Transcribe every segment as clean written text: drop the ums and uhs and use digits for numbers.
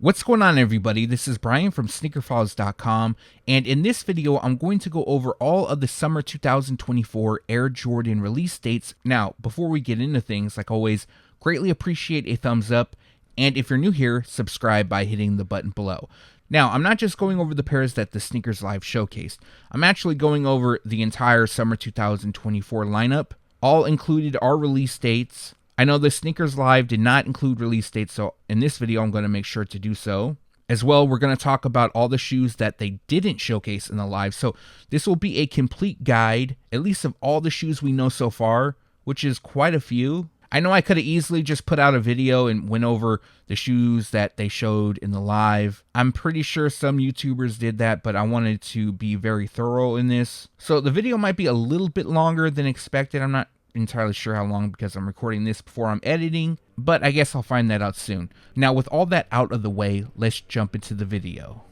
What's going on, everybody? This is Brian from SneakerFiles.com, and in this video I'm going to go over all of the summer 2024 Air Jordan release dates. Now, before we get into things, like always, greatly appreciate a thumbs up, and if you're new here, subscribe by hitting the button below. Now, I'm not just going over the pairs that the Sneakers Live showcased, I'm actually going over the entire summer 2024 lineup. All included are release dates. I know the Sneakers Live did not include release dates, so in this video I'm going to make sure to do so. As well, we're going to talk about all the shoes that they didn't showcase in the live, so this will be a complete guide, at least of all the shoes we know so far, which is quite a few. I know I could have easily just put out a video and went over the shoes that they showed in the live. I'm pretty sure some YouTubers did that, but I wanted to be very thorough in this. So the video might be a little bit longer than expected. I'm not entirely sure how long because I'm recording this before I'm editing, but I guess I'll find that out soon. Now, with all that out of the way, let's jump into the video.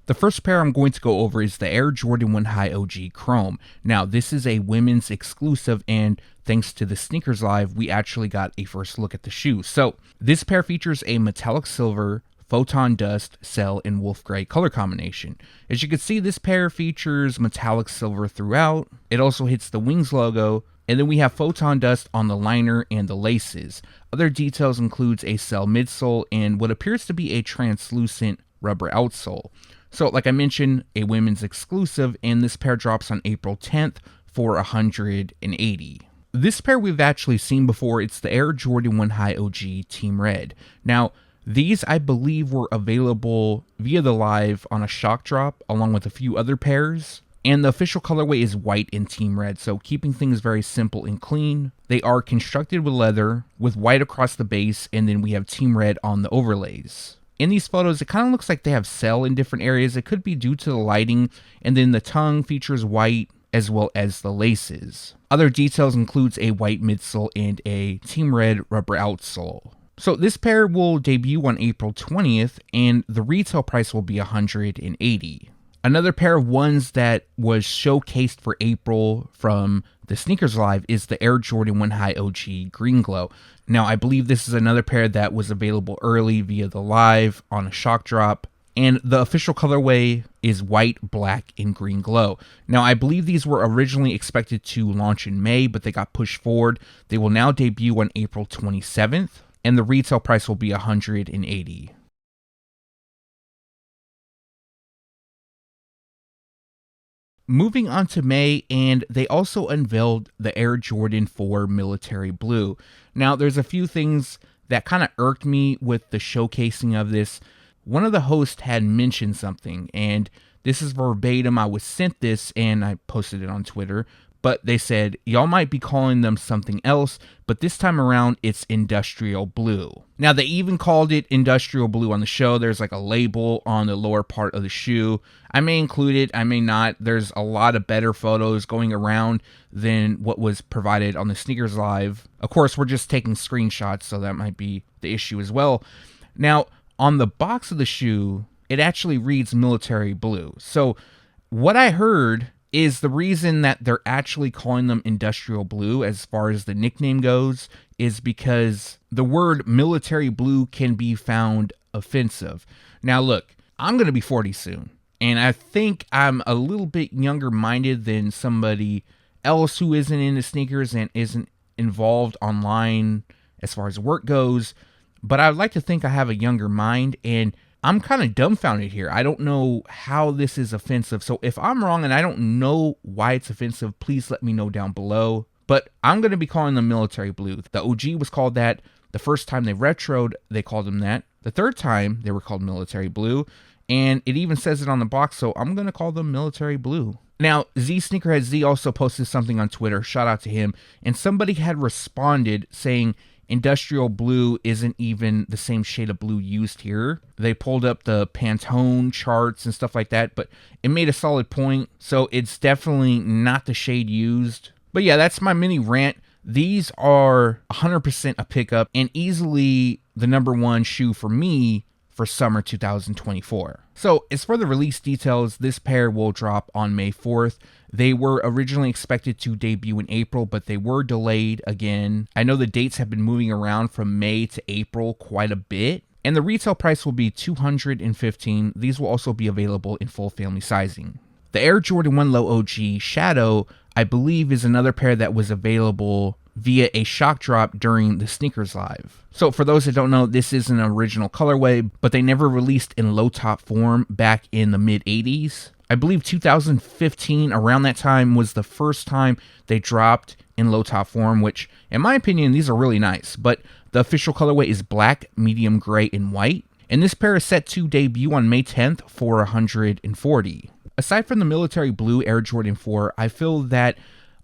The first pair I'm going to go over is the Air Jordan 1 High OG Chrome. Now, this is a women's exclusive, and thanks to the Sneakers Live, we actually got a first look at the shoe. So, this pair features a metallic silver, photon dust, cell, and wolf gray color combination. As you can see, this pair features metallic silver throughout. It also hits the Wings logo, and then we have photon dust on the liner and the laces. Other details includes a cell midsole and what appears to be a translucent rubber outsole. So, like I mentioned, a women's exclusive, and this pair drops on April 10th for $180. This pair we've actually seen before. It's the Air Jordan 1 High OG Team Red. Now, these, I believe, were available via the live on a shock drop, along with a few other pairs. And the official colorway is white in Team Red, so keeping things very simple and clean. They are constructed with leather, with white across the base, and then we have Team Red on the overlays. In these photos, it kind of looks like they have cell in different areas. It could be due to the lighting, and then the tongue features white as well as the laces. Other details includes a white midsole and a Team Red rubber outsole. So this pair will debut on April 20th, and the retail price will be $180. Another pair of ones that was showcased for April from the Sneakers Live is the Air Jordan 1 High OG Green Glow. Now, I believe this is another pair that was available early via the live on a shock drop, and the official colorway is white, black, and green glow. Now, I believe these were originally expected to launch in May, but they got pushed forward. They will now debut on April 27th, and the retail price will be $180. Moving on to May, and they also unveiled the Air Jordan 4 Military Blue. Now, there's a few things that kind of irked me with the showcasing of this. One of the hosts had mentioned something, and this is verbatim. I was sent this, and I posted it on Twitter. But they said, y'all might be calling them something else, but this time around, it's industrial blue. Now, they even called it industrial blue on the show. There's like a label on the lower part of the shoe. I may include it, I may not. There's a lot of better photos going around than what was provided on the Sneakers Live. Of course, we're just taking screenshots, so that might be the issue as well. Now, on the box of the shoe, it actually reads military blue. So, what I heard is the reason that they're actually calling them industrial blue as far as the nickname goes is because the word military blue can be found offensive. Now look, I'm going to be 40 soon, and I think I'm a little bit younger minded than somebody else who isn't into sneakers and isn't involved online as far as work goes, but I'd like to think I have a younger mind, and I'm kind of dumbfounded here. I don't know how this is offensive. So if I'm wrong and I don't know why it's offensive, please let me know down below. But I'm going to be calling them military blue. The OG was called that. The first time they retroed, they called them that. The third time, they were called military blue. And it even says it on the box, so I'm going to call them military blue. Now, Z Sneakerhead Z also posted something on Twitter. Shout out to him. And somebody had responded saying, industrial blue isn't even the same shade of blue used here. They pulled up the Pantone charts and stuff like that, but it made a solid point. So it's definitely not the shade used. But yeah, that's my mini rant. These are 100% a pickup and easily the number one shoe for me for summer 2024. So as for the release details, this pair will drop on May 4th. They were originally expected to debut in April, but they were delayed again. I know the dates have been moving around from May to April quite a bit, and the retail price will be $215. These will also be available in full family sizing. The Air Jordan 1 Low OG Shadow, I believe, is another pair that was available via a shock drop during the Sneakers Live. So for those that don't know, this is an original colorway, but they never released in low top form back in the mid 80s. I believe 2015, around that time, was the first time they dropped in low top form, which in my opinion, these are really nice. But the official colorway is black, medium gray, and white. And this pair is set to debut on May 10th for $140. Aside from the military blue Air Jordan 4, I feel that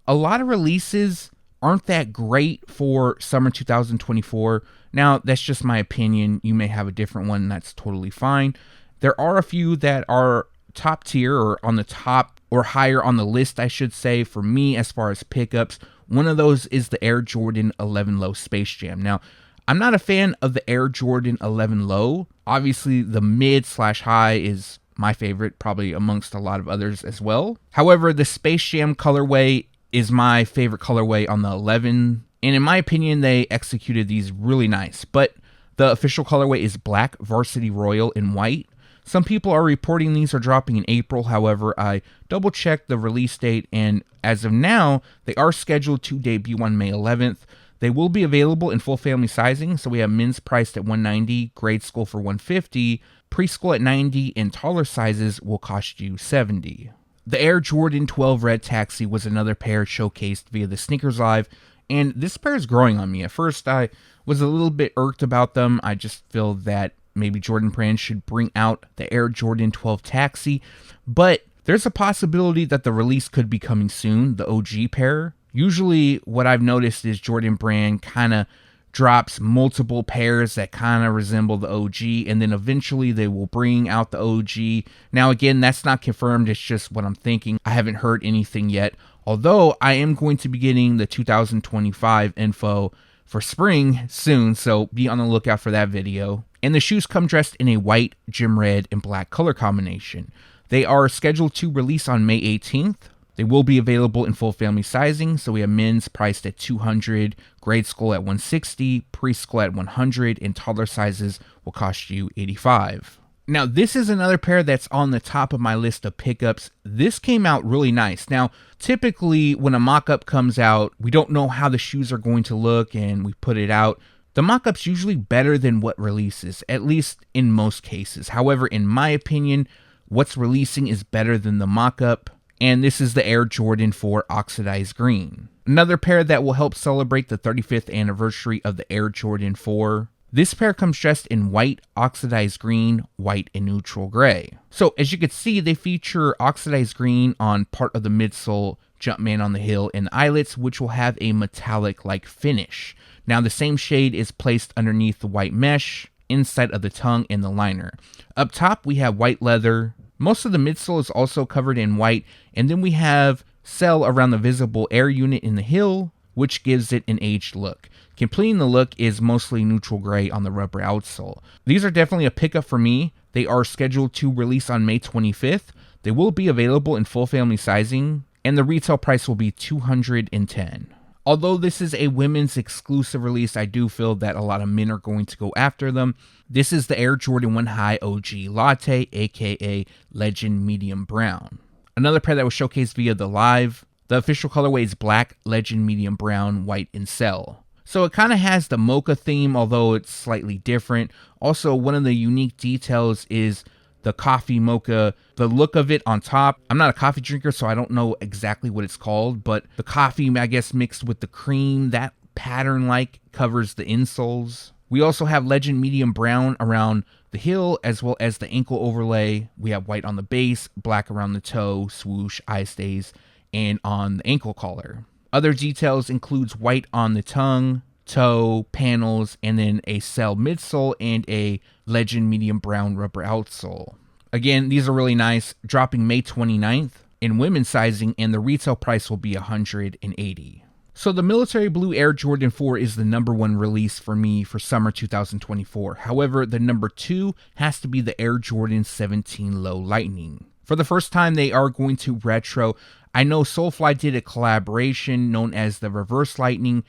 a lot of releases aren't that great for summer 2024. Now, that's just my opinion. You may have a different one, and that's totally fine. There are a few that are top tier, or on the top or higher on the list, I should say, for me as far as pickups. One of those is the Air Jordan 11 Low Space Jam. Now, I'm not a fan of the Air Jordan 11 Low. Obviously, the mid/high is my favorite, probably amongst a lot of others as well. However, the Space Jam colorway is my favorite colorway on the 11, and in my opinion, they executed these really nice. But the official colorway is black, varsity royal, and white. Some people are reporting these are dropping in April. However, I double checked the release date, and as of now, they are scheduled to debut on May 11th. They will be available in full family sizing, so we have men's priced at $190, grade school for $150, preschool at $90, and taller sizes will cost you $70. The Air Jordan 12 Red Taxi was another pair showcased via the Sneakers Live, and this pair is growing on me. At first, I was a little bit irked about them. I just feel that maybe Jordan Brand should bring out the Air Jordan 12 Taxi, but there's a possibility that the release could be coming soon, the OG pair. Usually, what I've noticed is Jordan Brand kind of drops multiple pairs that kind of resemble the OG, and then eventually they will bring out the OG. Now, again, that's not confirmed. It's just what I'm thinking. I haven't heard anything yet, although I am going to be getting the 2025 info for spring soon, so be on the lookout for that video. And the shoes come dressed in a white, gym red, and black color combination. They are scheduled to release on May 18th. They will be available in full family sizing, so we have men's priced at $200, grade school at $160, preschool at $100, and toddler sizes will cost you $85. Now, this is another pair that's on the top of my list of pickups. This came out really nice. Now, typically when a mock-up comes out, we don't know how the shoes are going to look, and we put it out. The mock-up's usually better than what releases, at least in most cases. However, in my opinion, what's releasing is better than the mock-up. And this is the Air Jordan 4 Oxidized Green. Another pair that will help celebrate the 35th anniversary of the Air Jordan 4. This pair comes dressed in white, oxidized green, white, and neutral gray. So as you can see, they feature oxidized green on part of the midsole, Jumpman on the heel, and the eyelets, which will have a metallic-like finish. Now the same shade is placed underneath the white mesh, inside of the tongue and the liner. Up top, we have white leather. Most of the midsole is also covered in white, and then we have cell around the visible air unit in the heel, which gives it an aged look. Completing the look is mostly neutral gray on the rubber outsole. These are definitely a pickup for me. They are scheduled to release on May 25th. They will be available in full family sizing, and the retail price will be $210. Although this is a women's exclusive release, I do feel that a lot of men are going to go after them. This is the Air Jordan 1 High OG Latte, aka Legend Medium Brown. Another pair that was showcased via the live. The official colorway is black, Legend Medium Brown, white, and cell. So it kind of has the mocha theme, although it's slightly different. Also, one of the unique details is the coffee mocha, the look of it on top. I'm not a coffee drinker, so I don't know exactly what it's called, but the coffee, I guess, mixed with the cream, that pattern covers the insoles. We also have Legend Medium Brown around the heel, as well as the ankle overlay. We have white on the base, black around the toe, swoosh, eye stays, and on the ankle collar. Other details includes white on the tongue, toe, panels, and then a cell midsole and a Legend Medium Brown rubber outsole. Again, these are really nice, dropping May 29th in women's sizing, and the retail price will be $180. So the military blue Air Jordan 4 is the #1 release for me for summer 2024. However, the #2 has to be the Air Jordan 17 Low Lightning. For the first time, they are going to retro. I know Soulfly did a collaboration known as the Reverse Lightning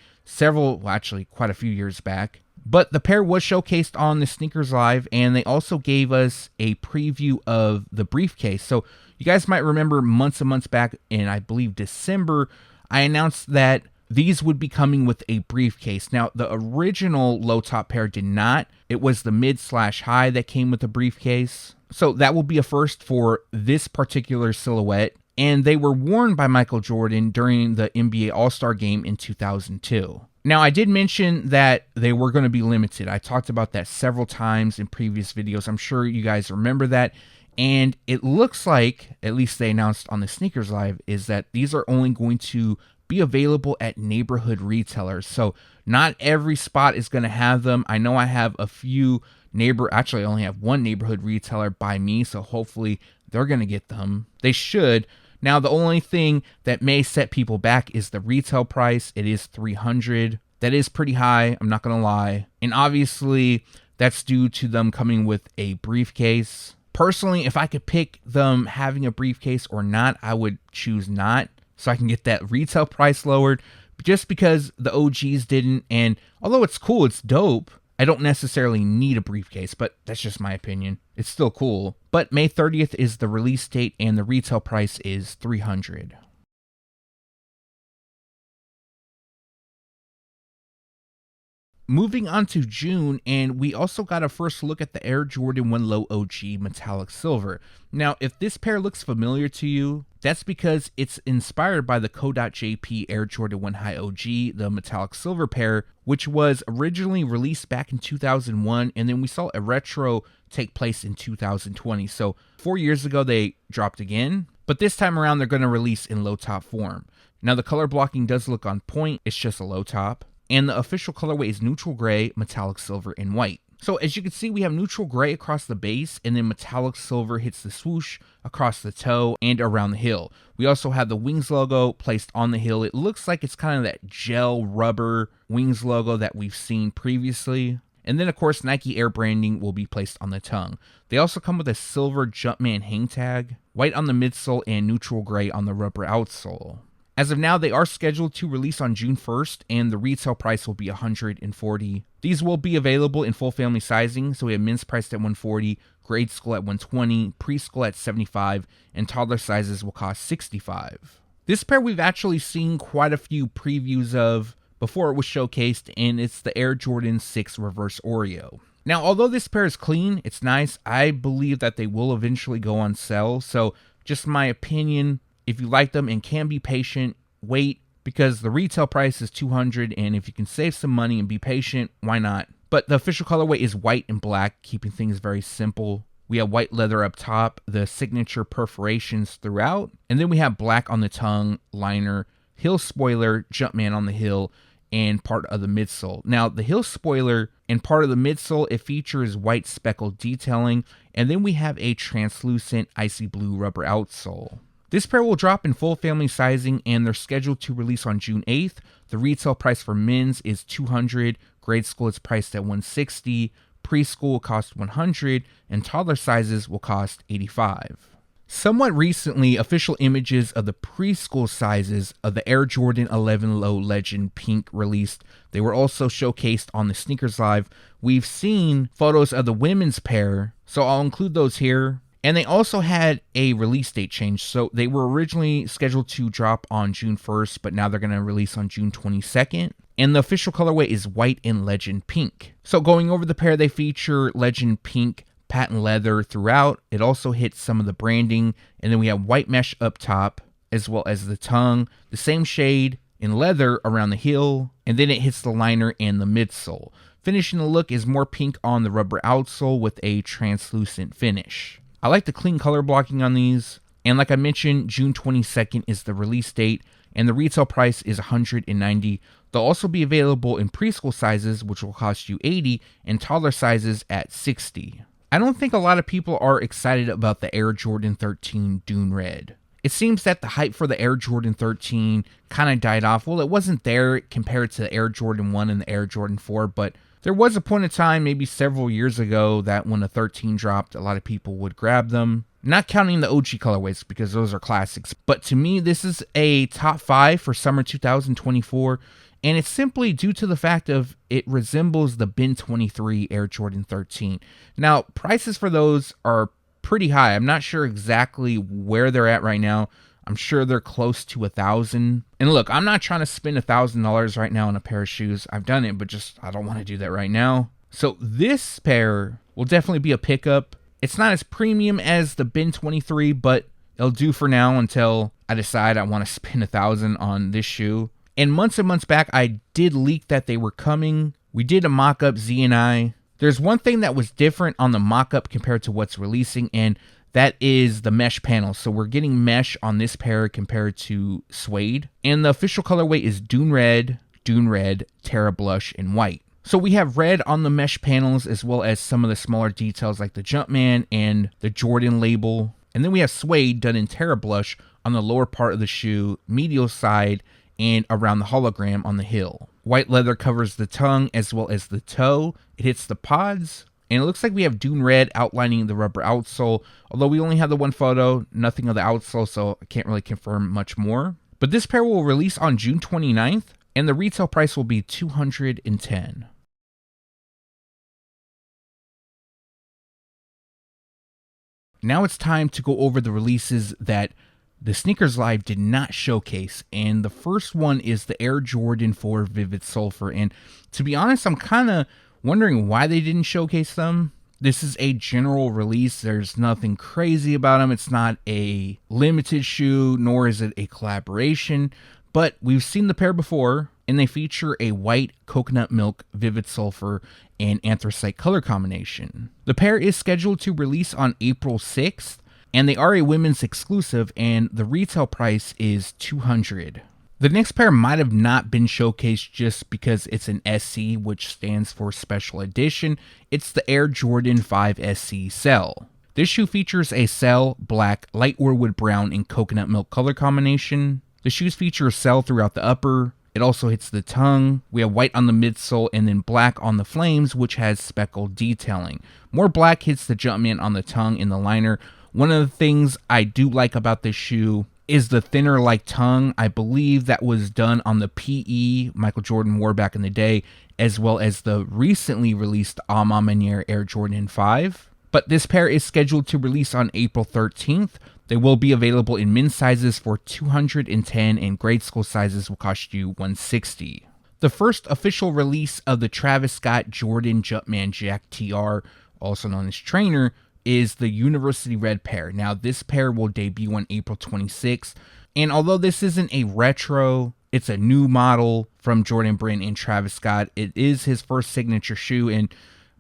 actually quite a few years back. But the pair was showcased on the Sneakers Live, and they also gave us a preview of the briefcase. So you guys might remember months and months back in, I believe, December, I announced that these would be coming with a briefcase. Now, the original low top pair did not. It was the mid/high that came with the briefcase. So that will be a first for this particular silhouette. And they were worn by Michael Jordan during the NBA All-Star Game in 2002. Now, I did mention that they were going to be limited. I talked about that several times in previous videos. I'm sure you guys remember that. And it looks like, at least they announced on the Sneakers Live, is that these are only going to be available at neighborhood retailers. So not every spot is going to have them. I know I have a few actually I only have one neighborhood retailer by me, so hopefully they're going to get them. They should. Now, the only thing that may set people back is the retail price. It is $300. That is pretty high, I'm not going to lie. And obviously, that's due to them coming with a briefcase. Personally, if I could pick them having a briefcase or not, I would choose not, so I can get that retail price lowered, just because the OGs didn't. And although it's cool, it's dope, I don't necessarily need a briefcase, but that's just my opinion. It's still cool. But May 30th is the release date, and the retail price is $300. Moving on to June, and we also got a first look at the Air Jordan 1 Low OG Metallic Silver. Now, if this pair looks familiar to you, that's because it's inspired by the Co.JP Air Jordan 1 High OG, the Metallic Silver pair, which was originally released back in 2001, and then we saw a retro take place in 2020. So 4 years ago, they dropped again, but this time around, they're going to release in low top form. Now, the color blocking does look on point. It's just a low top. And the official colorway is neutral gray, metallic silver, and white. So as you can see, we have neutral gray across the base, and then metallic silver hits the swoosh across the toe and around the heel. We also have the Wings logo placed on the heel. It looks like it's kind of that gel rubber Wings logo that we've seen previously. And then, of course, Nike Air branding will be placed on the tongue. They also come with a silver Jumpman hang tag, white on the midsole, and neutral gray on the rubber outsole. As of now, they are scheduled to release on June 1st, and the retail price will be $140. These will be available in full family sizing, so we have men's priced at $140, grade school at $120, preschool at $75, and toddler sizes will cost $65. This pair we've actually seen quite a few previews of before it was showcased, and it's the Air Jordan 6 Reverse OREO. Now, although this pair is clean, it's nice, I believe that they will eventually go on sale, so just my opinion. If you like them and can be patient, wait, because the retail price is $200, and if you can save some money and be patient, why not? But the official colorway is white and black, keeping things very simple. We have white leather up top, the signature perforations throughout, and then we have black on the tongue, liner, heel spoiler, Jumpman on the heel, and part of the midsole. Now, the heel spoiler and part of the midsole, it features white speckled detailing, and then we have a translucent icy blue rubber outsole. This pair will drop in full family sizing, and they're scheduled to release on June 8th. The retail price for men's is $200, grade school is priced at $160, preschool costs $100, and toddler sizes will cost $85. Somewhat recently, official images of the preschool sizes of the Air Jordan 11 Low Legend Pink released. They were also showcased on the Sneakers Live. We've seen photos of the women's pair, so I'll include those here. And they also had a release date change. So they were originally scheduled to drop on June 1st, but now they're going to release on June 22nd. And the official colorway is white and Legend Pink. So going over the pair, they feature Legend Pink patent leather throughout. It also hits some of the branding. And then we have white mesh up top, as well as the tongue. The same shade in leather around the heel. And then it hits the liner and the midsole. Finishing the look is more pink on the rubber outsole with a translucent finish. I like the clean color blocking on these, and like I mentioned, June 22nd is the release date, and the retail price is $190. They'll also be available in preschool sizes, which will cost you $80, and toddler sizes at $60. I don't think a lot of people are excited about the Air Jordan 13 Dune Red. it seems that the hype for the Air Jordan 13 kind of died off. Well, it wasn't there compared to the Air Jordan 1 and the Air Jordan 4, but there was a point in time, maybe several years ago, that when the 13 dropped, a lot of people would grab them. Not counting the OG colorways because those are classics. But to me, this is a top 5 for summer 2024. And it's simply due to the fact of it resembles the Ben 23 Air Jordan 13. Now, prices for those are pretty high. I'm not sure exactly where they're at right now. I'm sure they're close to $1,000. And look, I'm not trying to spend $1,000 right now on a pair of shoes. I've done it, but just I don't want to do that right now. So this pair will definitely be a pickup. It's not as premium as the Ben 23, but it'll do for now until I decide I want to spend $1,000 on this shoe. And months back, I did leak that they were coming. We did a mock-up, Z and I. There's one thing that was different on the mock-up compared to what's releasing, and that is the mesh panel. So we're getting mesh on this pair compared to suede. And the official colorway is Dune Red, Terra Blush, and White. So we have red on the mesh panels as well as some of the smaller details like the Jumpman and the Jordan label. And then we have suede done in Terra Blush on the lower part of the shoe, medial side, and around the hologram on the heel. White leather covers the tongue as well as the toe. It hits the pods. And it looks like we have Dune Red outlining the rubber outsole. Although we only have the one photo, nothing of the outsole, so I can't really confirm much more. But this pair will release on June 29th, and the retail price will be $210. Now it's time to go over the releases that the Sneakers Live did not showcase, and the first one is the Air Jordan 4 Vivid Sulfur. And to be honest, I'm kind of wondering why they didn't showcase them. This is a general release. There's nothing crazy about them. It's not a limited shoe, nor is it a collaboration, but we've seen the pair before, and they feature a white coconut milk Vivid Sulfur and anthracite color combination. The pair is scheduled to release on April 6th, and they are a women's exclusive, and the retail price is $200. The next pair might have not been showcased just because it's an SC, which stands for Special Edition. It's the Air Jordan 5 SC Cell. This shoe features a cell, black, light wood brown, and coconut milk color combination. The shoes feature a cell throughout the upper. It also hits the tongue. We have white on the midsole and then black on the flames, which has speckled detailing. More black hits the Jumpman on the tongue in the liner. One of the things I do like about this shoe is the thinner like tongue. I believe that was done on the PE Michael Jordan wore back in the day, as well as the recently released A Ma Maniére Air Jordan 5. But this pair is scheduled to release on April 13th. They will be available in men's sizes for $210, and grade school sizes will cost you $160. The first official release of the Travis Scott Jordan Jumpman Jack TR, also known as Trainer, is the University Red pair. Now, this pair will debut on April 26th, and although this isn't a retro, it's a new model from Jordan Brand and Travis Scott. It is his first signature shoe, and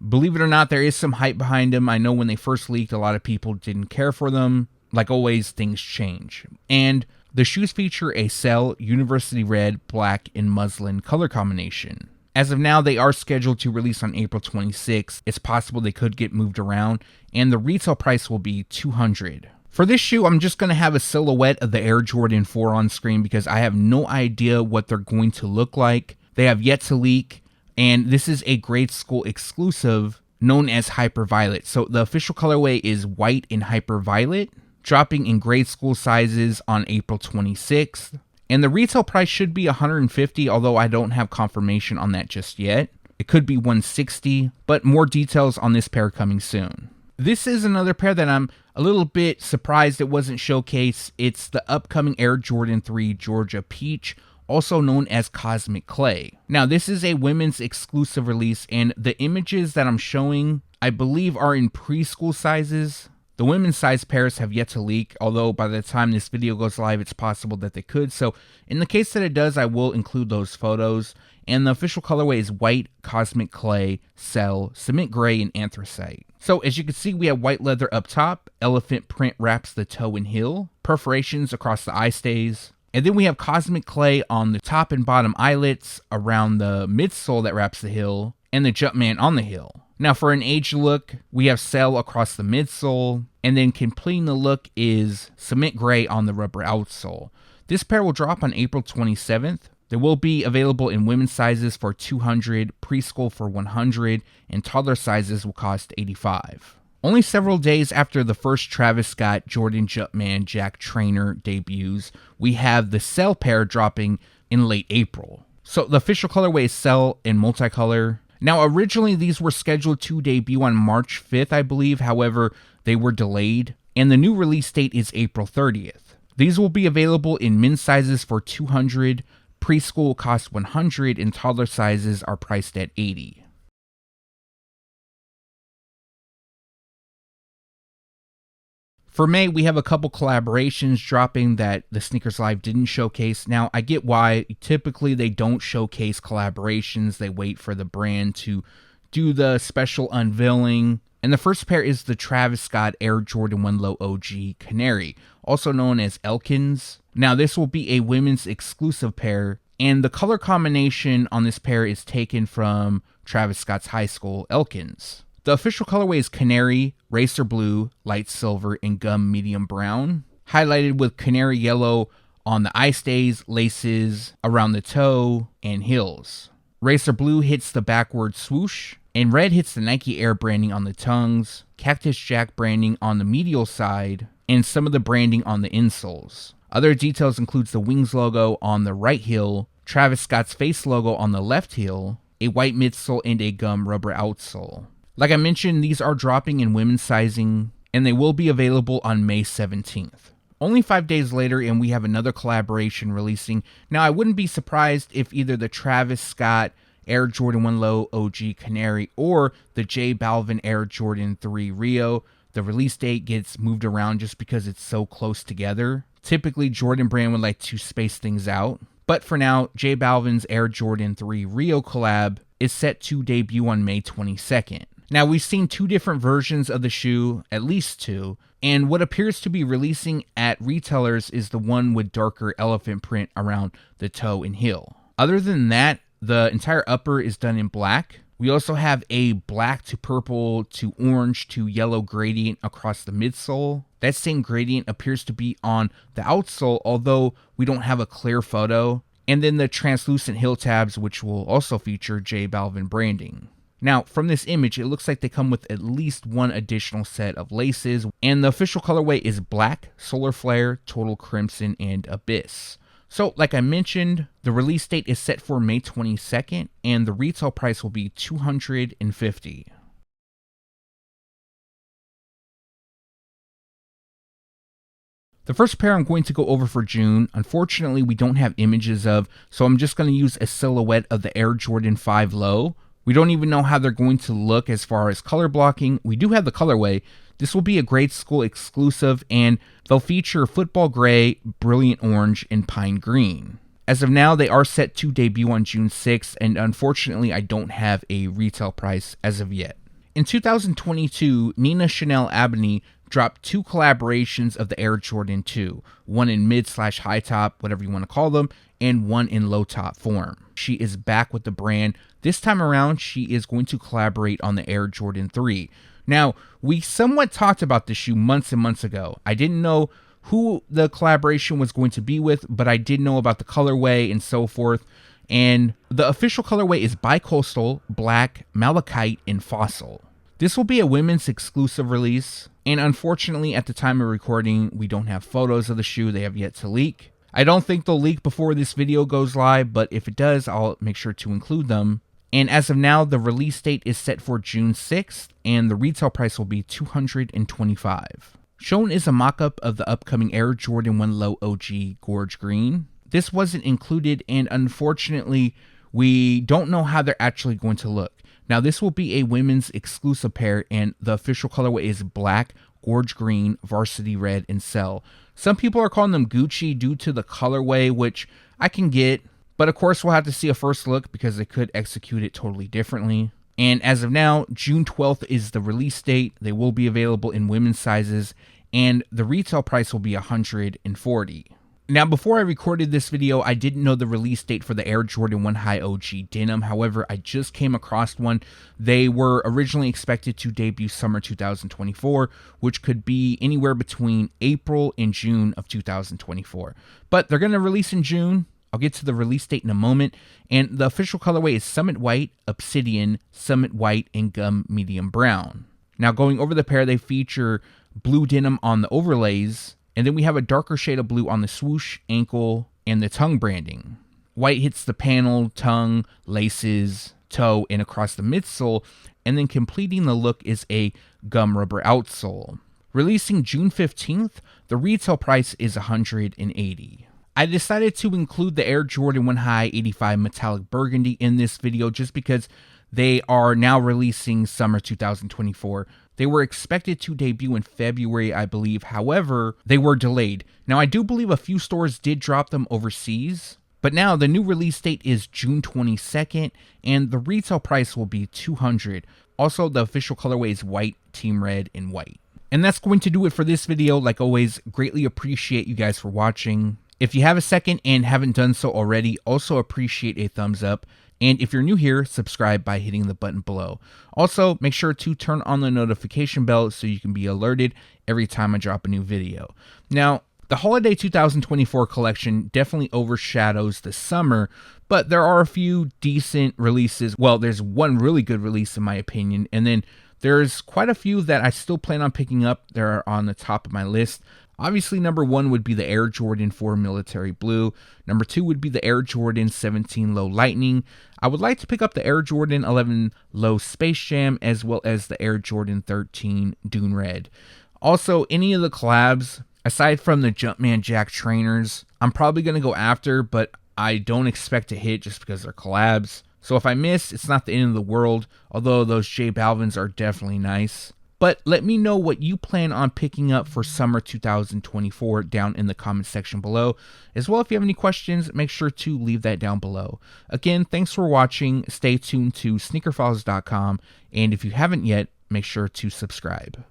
believe it or not, there is some hype behind him. I know when they first leaked, a lot of people didn't care for them. Like always, things change. And the shoes feature a cell, University Red, black, and muslin color combination. As of now, they are scheduled to release on April 26th. It's possible they could get moved around, and the retail price will be $200. For this shoe, I'm just going to have a silhouette of the Air Jordan 4 on screen because I have no idea what they're going to look like. They have yet to leak, and this is a grade school exclusive known as Hyperviolet. So the official colorway is white and Hyperviolet, dropping in grade school sizes on April 26th. And the retail price should be $150, although I don't have confirmation on that just yet. It could be $160, but more details on this pair coming soon. This is another pair that I'm a little bit surprised it wasn't showcased. It's the upcoming Air Jordan 3 Georgia Peach, also known as Cosmic Clay. Now, this is a women's exclusive release, and the images that I'm showing, I believe, are in preschool sizes. The women's size pairs have yet to leak, although by the time this video goes live, it's possible that they could. So in the case that it does, I will include those photos. And the official colorway is white, cosmic clay, cell, cement gray, and anthracite. So as you can see, we have white leather up top, elephant print wraps the toe and heel, perforations across the eye stays. And then we have cosmic clay on the top and bottom eyelets, around the midsole that wraps the heel, and the Jumpman on the heel. Now for an age look, we have Cell across the midsole, and then completing the look is Cement Gray on the rubber outsole. This pair will drop on April 27th. They will be available in women's sizes for $200, preschool for $100, and toddler sizes will cost $85. Only several days after the first Travis Scott Jordan Jumpman Jack Trainer debuts, we have the Cell pair dropping in late April. So the official colorway is Cell in multicolor. Now originally these were scheduled to debut on March 5th, I believe. However, they were delayed, and the new release date is April 30th. These will be available in men's sizes for $200, preschool costs $100, and toddler sizes are priced at $80. For May, we have a couple collaborations dropping that the Sneakers Live didn't showcase. Now, I get why. Typically, they don't showcase collaborations. They wait for the brand to do the special unveiling. And the first pair is the Travis Scott Air Jordan 1 Low OG Canary, also known as Elkins. Now, this will be a women's exclusive pair, and the color combination on this pair is taken from Travis Scott's high school, Elkins. The official colorway is Canary, Racer Blue, Light Silver, and Gum Medium Brown, highlighted with Canary Yellow on the eye stays, laces, around the toe, and heels. Racer Blue hits the backward swoosh, and red hits the Nike Air branding on the tongues, Cactus Jack branding on the medial side, and some of the branding on the insoles. Other details includes the Wings logo on the right heel, Travis Scott's face logo on the left heel, a white midsole, and a gum rubber outsole. Like I mentioned, these are dropping in women's sizing, and they will be available on May 17th. Only 5 days later, and we have another collaboration releasing. Now, I wouldn't be surprised if either the Travis Scott Air Jordan 1 Low OG Canary or the J Balvin Air Jordan 3 Rio, the release date gets moved around just because it's so close together. Typically, Jordan Brand would like to space things out. But for now, J Balvin's Air Jordan 3 Rio collab is set to debut on May 22nd. Now, we've seen two different versions of the shoe, at least two, and what appears to be releasing at retailers is the one with darker elephant print around the toe and heel. Other than that, the entire upper is done in black. We also have a black to purple to orange to yellow gradient across the midsole. That same gradient appears to be on the outsole, although we don't have a clear photo. And then the translucent heel tabs, which will also feature J Balvin branding. Now, from this image, it looks like they come with at least one additional set of laces, and the official colorway is black, solar flare, total crimson, and abyss. So, like I mentioned, the release date is set for May 22nd, and the retail price will be $250. The first pair I'm going to go over for June, unfortunately we don't have images of, so I'm just going to use a silhouette of the Air Jordan 5 Low. We don't even know how they're going to look as far as color blocking. We do have the colorway. This will be a grade school exclusive, and they'll feature football gray, brilliant orange, and pine green. As of now, they are set to debut on June 6th, and unfortunately I don't have a retail price as of yet. In 2022, Nina Chanel ABNEY dropped two collaborations of the Air Jordan 2, one in mid/high top, whatever you want to call them, and one in low top form. She is back with the brand. This time around, she is going to collaborate on the Air Jordan 3. Now, we somewhat talked about this shoe months and months ago. I didn't know who the collaboration was going to be with, but I did know about the colorway and so forth. And the official colorway is Bicoastal, Black, Malachite, and Fossil. This will be a women's exclusive release, and unfortunately at the time of recording, we don't have photos of the shoe. They have yet to leak. I don't think they'll leak before this video goes live, but if it does, I'll make sure to include them. And as of now, the release date is set for June 6th, and the retail price will be $225. Shown is a mock-up of the upcoming Air Jordan 1 Low OG Gorge Green. This wasn't included, and unfortunately, we don't know how they're actually going to look. Now, this will be a women's exclusive pair, and the official colorway is Black, Gorge Green, Varsity Red, and Cell. Some people are calling them Gucci due to the colorway, which I can get, but of course we'll have to see a first look because they could execute it totally differently. And as of now, June 12th is the release date. They will be available in women's sizes, and the retail price will be $140. Now, before I recorded this video, I didn't know the release date for the Air Jordan 1 High OG Denim. However, I just came across one. They were originally expected to debut summer 2024, which could be anywhere between April and June of 2024. But they're going to release in June. I'll get to the release date in a moment. And the official colorway is Summit White, Obsidian, Summit White, and Gum Medium Brown. Now, going over the pair, they feature blue denim on the overlays, and then we have a darker shade of blue on the swoosh, ankle, and the tongue branding. White hits the panel, tongue, laces, toe, and across the midsole, and then completing the look is a gum rubber outsole. Releasing June 15th, the retail price is $180. I decided to include the Air Jordan 1 High 85 Metallic Burgundy in this video just because they are now releasing summer 2024. They were expected to debut in February, I believe. However, they were delayed. Now, I do believe a few stores did drop them overseas, but now the new release date is June 22nd, and the retail price will be $200. Also, the official colorway is white, team red, and white. And that's going to do it for this video. Like always, greatly appreciate you guys for watching. If you have a second and haven't done so already, also appreciate a thumbs up. And if you're new here, subscribe by hitting the button below. Also, make sure to turn on the notification bell so you can be alerted every time I drop a new video. Now, the Holiday 2024 collection definitely overshadows the summer, but there are a few decent releases. Well, there's one really good release in my opinion, and then there's quite a few that I still plan on picking up. They're on the top of my list. Obviously, number 1 would be the Air Jordan 4 Military Blue. Number 2 would be the Air Jordan 17 Low Lightning. I would like to pick up the Air Jordan 11 Low Space Jam, as well as the Air Jordan 13 Dune Red. Also, any of the collabs, aside from the Jumpman Jack trainers, I'm probably going to go after, but I don't expect to hit just because they're collabs. So if I miss, it's not the end of the world, although those J Balvins are definitely nice. But let me know what you plan on picking up for summer 2024 down in the comment section below. As well, if you have any questions, make sure to leave that down below. Again, thanks for watching. Stay tuned to SneakerFiles.com. And if you haven't yet, make sure to subscribe.